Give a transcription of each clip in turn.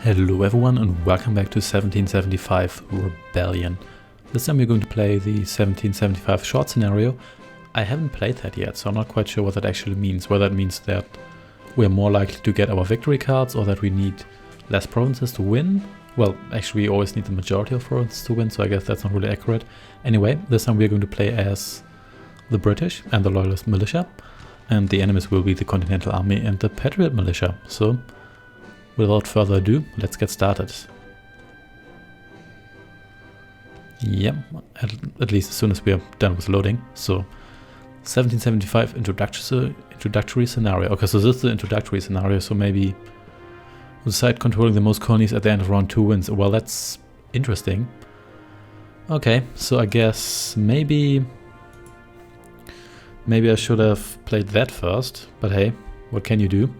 Hello everyone and welcome back to 1775 Rebellion. This time we're going to play the 1775 short scenario. I haven't played that yet, so I'm not quite sure what that actually means. Whether that means that we're more likely to get our victory cards or that we need less provinces to win. Well, actually we always need the majority of provinces to win, so I guess that's not really accurate. Anyway, this time we're going to play as the British and the Loyalist militia, and the enemies will be the Continental Army and the Patriot militia. So without further ado, let's get started. Yep, at least as soon as we are done with loading. So 1775 introductory scenario. Okay, so this is the introductory scenario, so maybe the side controlling the most colonies at the end of round 2 wins. Well, that's interesting. Okay, so I guess maybe I should have played that first, but hey, what can you do?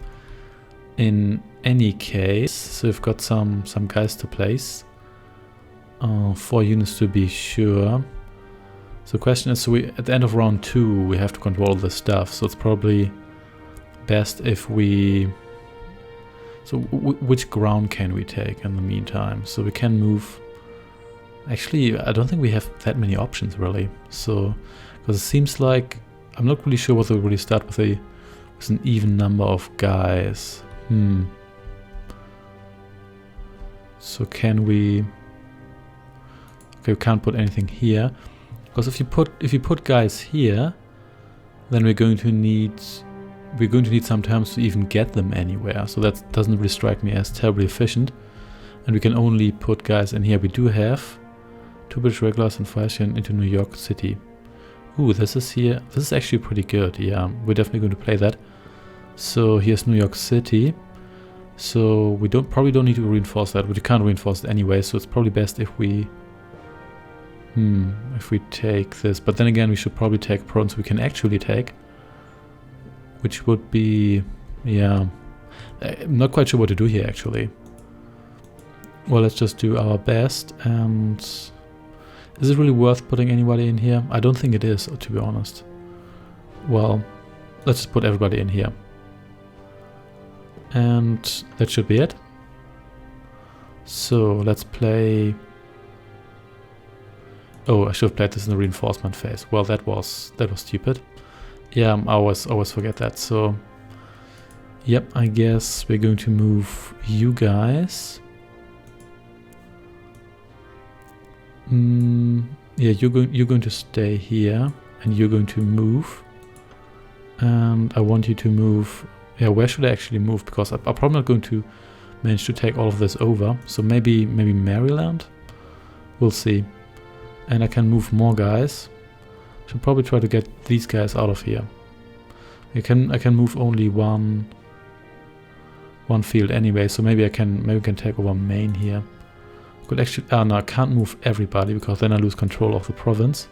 In any case, so we've got some guys to place. 4 units to be sure. So the question is, so at the end of round 2 we have to control this stuff, so it's probably best if we... So which ground can we take in the meantime? So we can move... Actually, I don't think we have that many options really. So, because it seems like... I'm not really sure whether we really start with an even number of guys. So can we... Okay, we can't put anything here. Because if you put guys here, then we're going to need some times to even get them anywhere. So that doesn't really strike me as terribly efficient. And we can only put guys in here. We do have 2 British Regulars and 4 Hessians into New York City. Ooh, this is here. This is actually pretty good. Yeah, we're definitely going to play that. So here's New York City. So we probably don't need to reinforce that, but we can't reinforce it anyway, so it's probably best if we take this. But then again, we should probably take province we can actually take, which would be, yeah, I'm not quite sure what to do here actually. Well, let's just do our best. And is it really worth putting anybody in here? I don't think it is, to be honest. Well, let's just put everybody in here. And that should be it. So let's play... Oh, I should have played this in the reinforcement phase. Well, that was stupid. Yeah, I always forget that. So, yep, I guess we're going to move you guys. Yeah, you're going to stay here, and you're going to move. And I want you to move... Yeah, where should I actually move? Because I'm probably not going to manage to take all of this over. So maybe Maryland? We'll see. And I can move more guys. Should probably try to get these guys out of here. I can move only one field anyway, so maybe I can take over Maine here. Could actually... no, I can't move everybody because then I lose control of the province.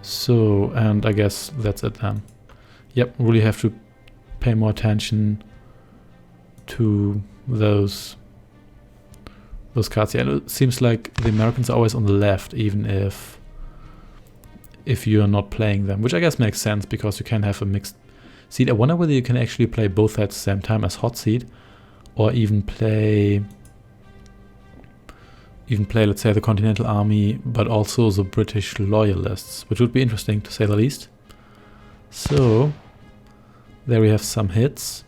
So, and I guess that's it then. Yep, really have to pay more attention to those cards. Yeah, it seems like the Americans are always on the left, even if you're not playing them, which I guess makes sense because you can have a mixed seat. I wonder whether you can actually play both at the same time as hot seat, or even play let's say the Continental Army, but also the British Loyalists, which would be interesting to say the least. So there we have some hits.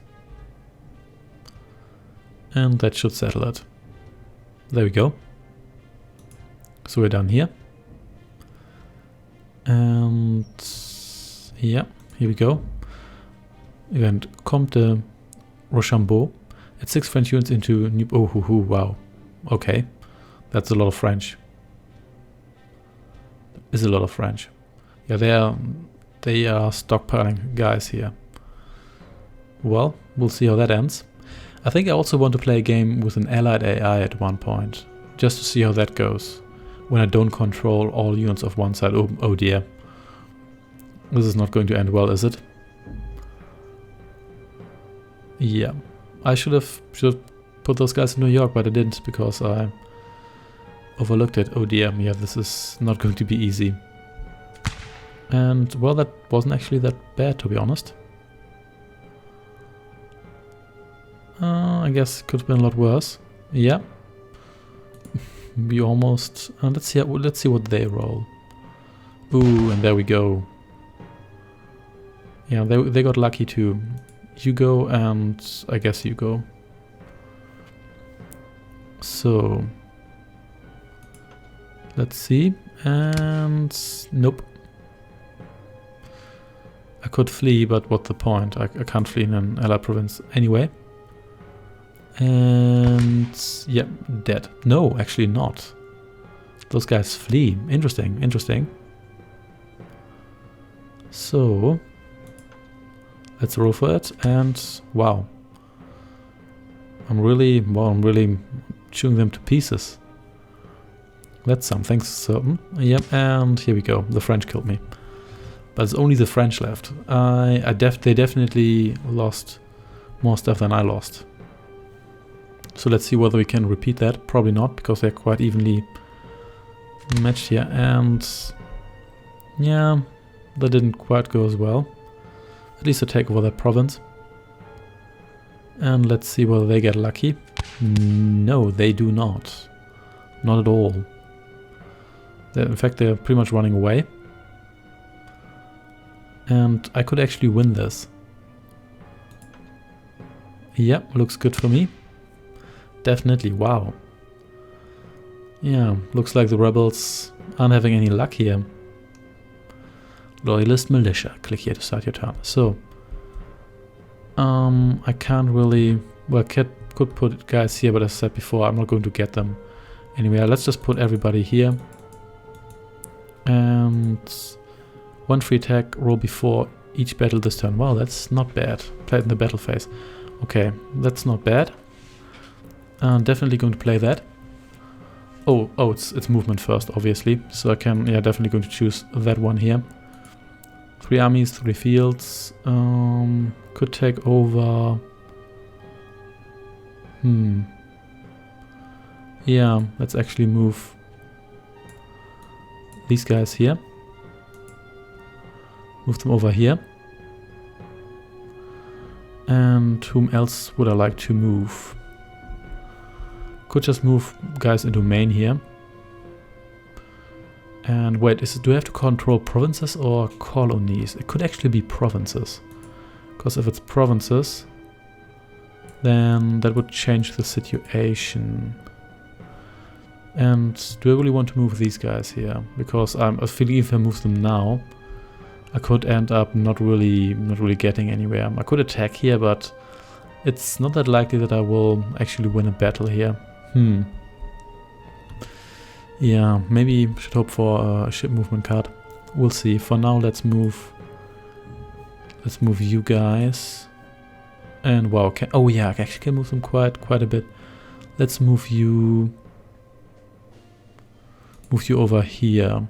And that should settle it. There we go. So we're done here. And yeah, here we go. Event Comte Rochambeau. At 6 French units into New... Oh, wow. Okay. That's a lot of French. Is a lot of French. Yeah, they are stockpiling guys here. Well, we'll see how that ends. I think I also want to play a game with an allied AI at one point, just to see how that goes, when I don't control all units of one side. Oh dear. This is not going to end well, is it? Yeah. I should have put those guys in New York, but I didn't because I overlooked it. Oh dear, yeah, this is not going to be easy. And, well, that wasn't actually that bad, to be honest. I guess it could have been a lot worse. Yeah. We almost... let's see what they roll. Ooh, and there we go. Yeah, they got lucky too. You go, and I guess you go. So... let's see. And... nope. I could flee, but what's the point? I can't flee in an allied province anyway. And... yeah, dead. No, actually not. Those guys flee. Interesting, interesting. So... let's roll for it, and wow. I'm really chewing them to pieces. That's something certain. Yep, and here we go. The French killed me. But it's only the French left. They definitely lost more stuff than I lost. So let's see whether we can repeat that. Probably not, because they're quite evenly matched here. And yeah, that didn't quite go as well. At least I take over that province. And let's see whether they get lucky. No, they do not. Not at all. In fact, they're pretty much running away. And I could actually win this. Yep, looks good for me. Definitely, wow. Yeah, looks like the rebels aren't having any luck here. Loyalist militia. Click here to start your turn. So, I can't really... well, could put guys here, but as I said before, I'm not going to get them. Anyway, let's just put everybody here. And... one free attack, roll before each battle this turn. Wow, that's not bad. Play it in the battle phase. Okay, that's not bad. Definitely going to play that. Oh, it's movement first, obviously. So I can, yeah, definitely going to choose that one here. 3 armies, 3 fields. Could take over... yeah, let's actually move these guys here. Move them over here. And whom else would I like to move? Could just move guys into main here. And wait, do I have to control provinces or colonies? It could actually be provinces. Because if it's provinces, then that would change the situation. And do I really want to move these guys here? Because I'm feeling if I move them now, I could end up not really getting anywhere. I could attack here, but it's not that likely that I will actually win a battle here. Yeah, maybe should hope for a ship movement card. We'll see. For now, let's move you guys. And wow, oh yeah, I actually can move them quite a bit. Let's move you over here.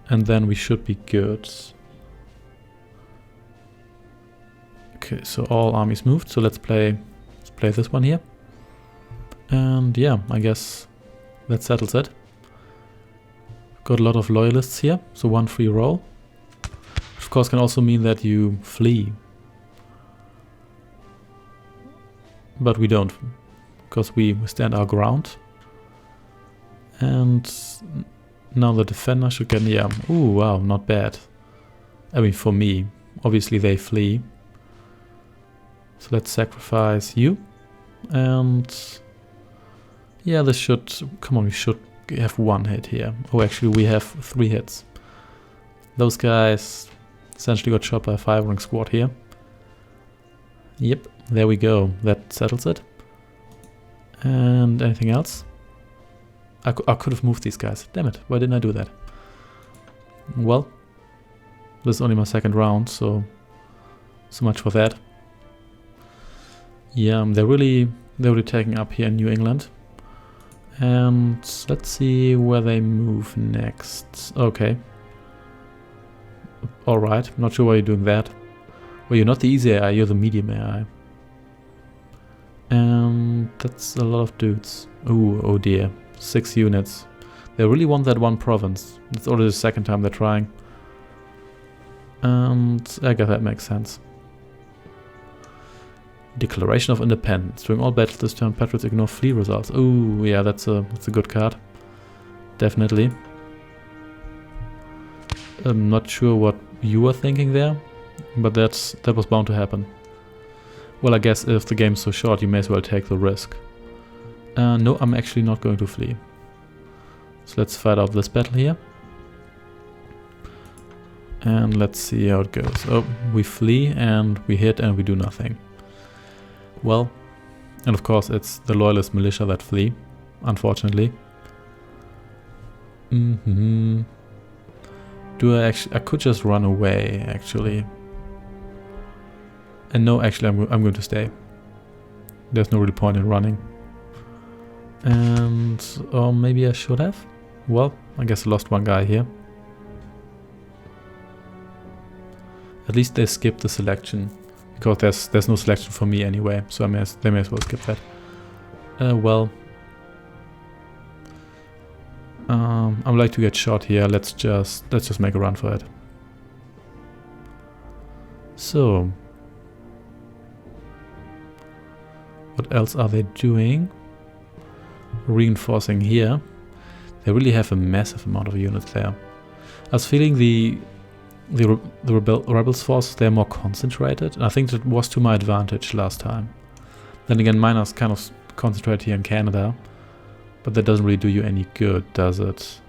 And then we should be good. Okay, so all armies moved. So let's play this one here. And yeah, I guess that settles it. Got a lot of loyalists here, so 1 free roll. Of course can also mean that you flee. But we don't, because we stand our ground. And now the defender should get, yeah, ooh, wow, not bad. I mean, for me, obviously they flee. So let's sacrifice you. And yeah, this should, come on, we should have 1 hit here. Oh, actually we have 3 hits. Those guys essentially got shot by a 5-rank squad here. Yep, there we go. That settles it. And anything else? I could have moved these guys. Damn it, why didn't I do that? Well, this is only my 2nd round, so much for that. Yeah, they're really taking up here in New England. And let's see where they move next. Okay. Alright, not sure why you're doing that. Well, you're not the easy AI, you're the medium AI. And that's a lot of dudes. Ooh, oh dear. 6 units. They really want that 1 province. It's already the 2nd time they're trying. And I guess that makes sense. Declaration of Independence. During all battles this turn, Patriots ignore flee results. Oh, yeah, that's a good card. Definitely. I'm not sure what you were thinking there, but that was bound to happen. Well, I guess if the game is so short, you may as well take the risk. No, I'm actually not going to flee. So let's fight out this battle here. And let's see how it goes. Oh, we flee and we hit and we do nothing. Well, and of course it's the Loyalist militia that flee, unfortunately. Do I actually... I could just run away, actually. And no, actually I'm going to stay. There's no really point in running. And... or maybe I should have? Well, I guess I lost one guy here. At least they skipped the selection. Because there's no selection for me anyway. So they may as well skip that. Well... I would like to get shot here. Let's just make a run for it. So, what else are they doing? Reinforcing here. They really have a massive amount of units there. I was feeling the rebels forces, they're more concentrated. I think that was to my advantage last time. Then again, mine is kind of concentrated here in Canada. But that doesn't really do you any good, does it?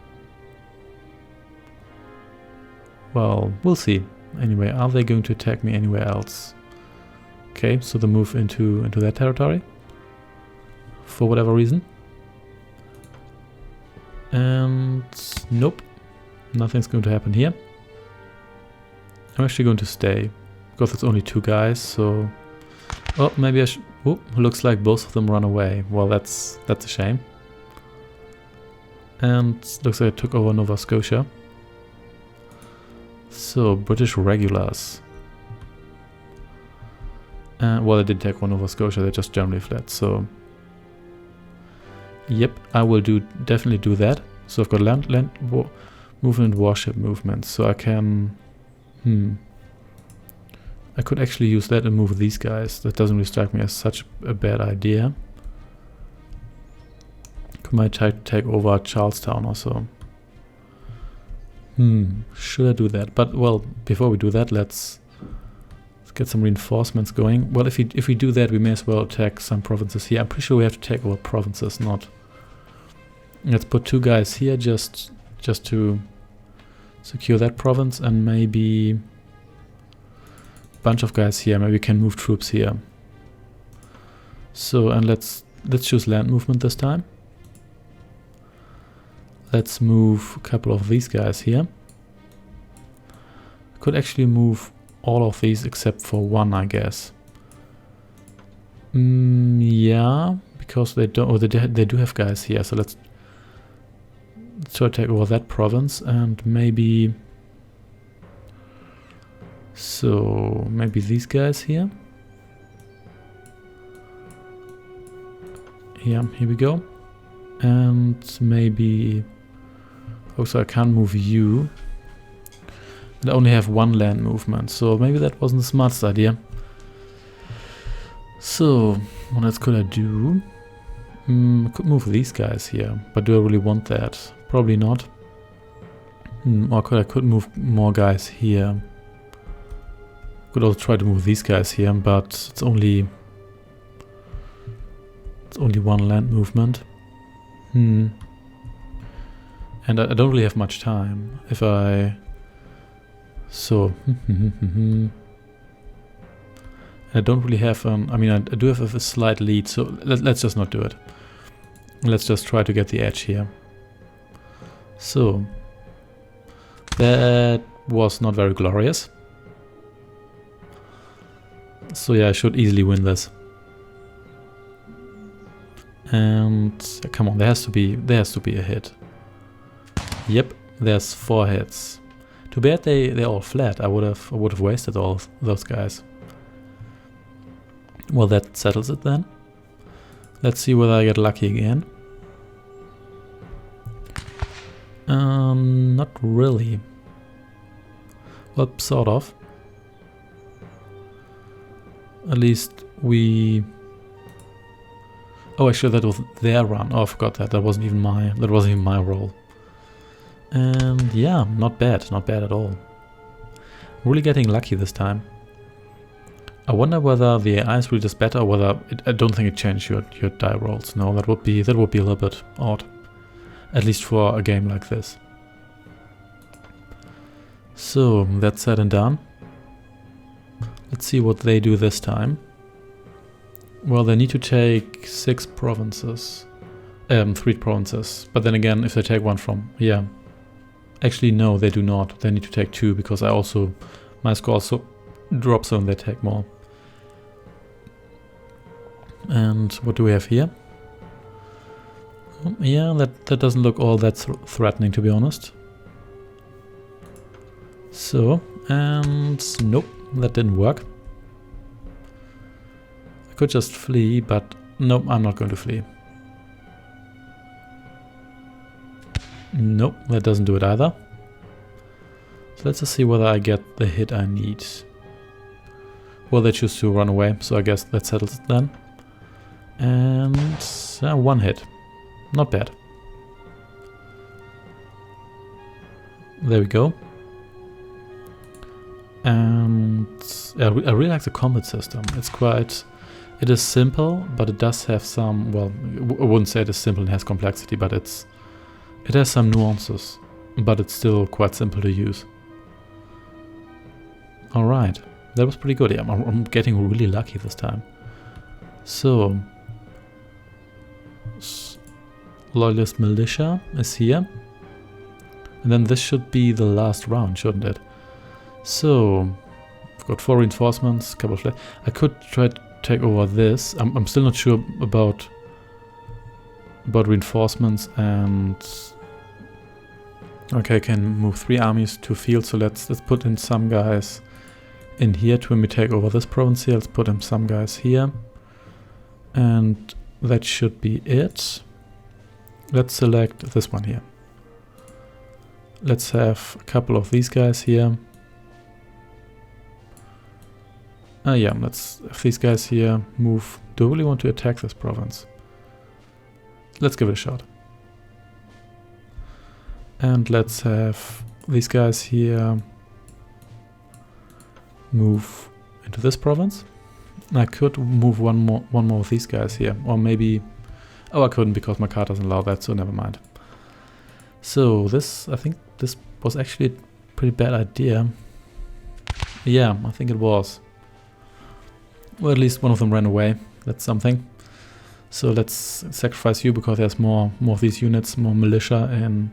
Well, we'll see. Anyway, are they going to attack me anywhere else? Okay, so they move into their territory. For whatever reason. And nope. Nothing's going to happen here. I'm actually going to stay. Because it's only 2 guys, so... oh, maybe I should... oh, looks like both of them run away. Well, that's a shame. And looks like I took over Nova Scotia. So, British Regulars. Well, I did take over Nova Scotia, they just generally fled, so... yep, I will definitely do that. So I've got land movement, warship movement, so I can... I could actually use that and move these guys. That doesn't really strike me as such a bad idea. Might try to take over Charlestown or so. Should I do that? But well, before we do that, let's get some reinforcements going. Well, if we do that, we may as well attack some provinces here. I'm pretty sure we have to take over provinces, not... let's put 2 guys here just to secure that province, and maybe a bunch of guys here. Maybe we can move troops here. So, and let's choose land movement this time. Let's move a couple of these guys here. Could actually move all of these except for one, I guess. Yeah, because they don't. Oh, they do have guys here. So let's try to take over that province and maybe. So maybe these guys here. Yeah, here we go. And maybe... also I can't move you. And I only have 1 land movement, so maybe that wasn't the smartest idea. So, what else could I do? I could move these guys here, but do I really want that? Probably not. Or I could move more guys here. Could also try to move these guys here, but it's only 1 land movement. And I don't really have much time. If I... so... I don't really have... I mean, I do have a slight lead, so let's just not do it. Let's just try to get the edge here. So... that was not very glorious. So yeah, I should easily win this. And come on, there has to be a hit. Yep, there's 4 hits. Too bad they all fled. I would have wasted all those guys. Well, that settles it then. Let's see whether I get lucky again. Not really. Well, sort of. At least we... Oh, actually, that was their run. Oh, I forgot that. That wasn't even my role. And yeah, not bad at all. Really getting lucky this time. I wonder whether the AI is really just better, or whether I don't think it changed your die rolls. No, that would be a little bit odd, at least for a game like this. So that's said and done. Let's see what they do this time. Well, they need to take 3 provinces, but then again, if they take one from, yeah. Actually, no, they do not. They need to take 2 because my score also drops when they take more. And what do we have here? Yeah, that doesn't look all that threatening, to be honest. So, and nope, that didn't work. I could just flee, but nope, I'm not going to flee. Nope, that doesn't do it either. So let's just see whether I get the hit I need. Well, they choose to run away, so I guess that settles it then. And 1 hit. Not bad. There we go. And I really like the combat system. It is simple, but it does have some, well, I wouldn't say it is simple and has complexity, but it has some nuances, but it's still quite simple to use. Alright, that was pretty good. Yeah, I'm getting really lucky this time. So, Loyalist militia is here. And then this should be the last round, shouldn't it? So, I've got 4 reinforcements, couple of... I could try to take over this. I'm still not sure about reinforcements and... Okay, I can move 3 armies to field, so let's put in some guys in here to when we take over this province here. Let's put in some guys here. And that should be it. Let's select this one here. Let's have a couple of these guys here. Yeah, let's have these guys here move. Do I really want to attack this province? Let's give it a shot. And let's have these guys here move into this province. I could move one more of these guys here, or maybe... Oh, I couldn't because my card doesn't allow that, so never mind. So I think this was actually a pretty bad idea. Yeah, I think it was. Well, at least one of them ran away. That's something. So let's sacrifice you because there's more of these units, more militia in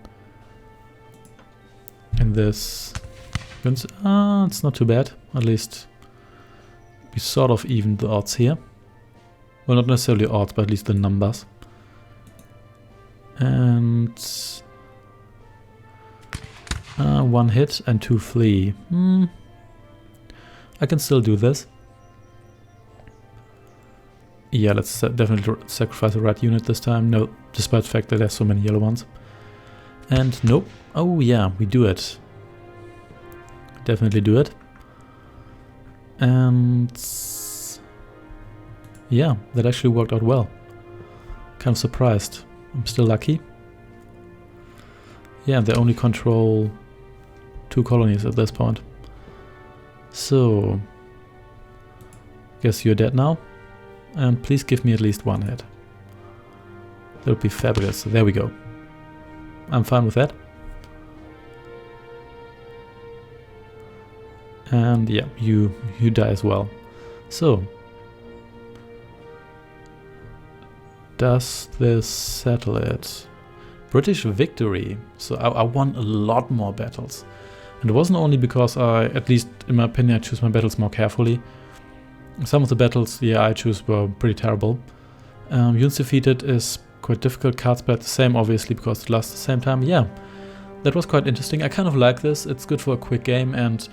this. It's not too bad. At least we sort of evened the odds here. Well, not necessarily odds, but at least the numbers. And 1 hit and 2 flee. I can still do this. Yeah, let's definitely sacrifice a red unit this time. No, despite the fact that there's so many yellow ones. And nope. Oh yeah, we do it. Definitely do it. And yeah, that actually worked out well. Kind of surprised. I'm still lucky. Yeah, they only control 2 colonies at this point. So, guess you're dead now. And please give me at least 1 hit. That would be fabulous. So there we go. I'm fine with that. And yeah, you die as well. So, does this settle it? British victory. So I won a lot more battles. And it wasn't only because at least in my opinion, I choose my battles more carefully. Some of the battles, yeah, I choose were pretty terrible. Units defeated is quite difficult. Cards played the same, obviously, because it lasts the same time. Yeah, that was quite interesting. I kind of like this. It's good for a quick game, and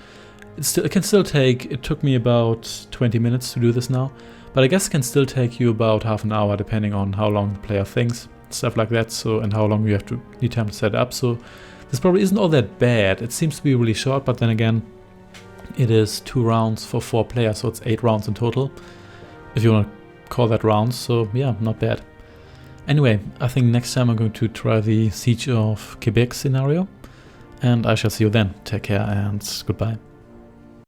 it can still take... It took me about 20 minutes to do this now, but I guess it can still take you about half an hour, depending on how long the player thinks, stuff like that. So, and how long you need time to set it up. So this probably isn't all that bad. It seems to be really short, but then again, it is 2 rounds for 4 players, so it's 8 rounds in total. if you want to call that rounds. So yeah, not bad. Anyway, I think next time I'm going to try the Siege of Quebec scenario, and I shall see you then. Take care and goodbye.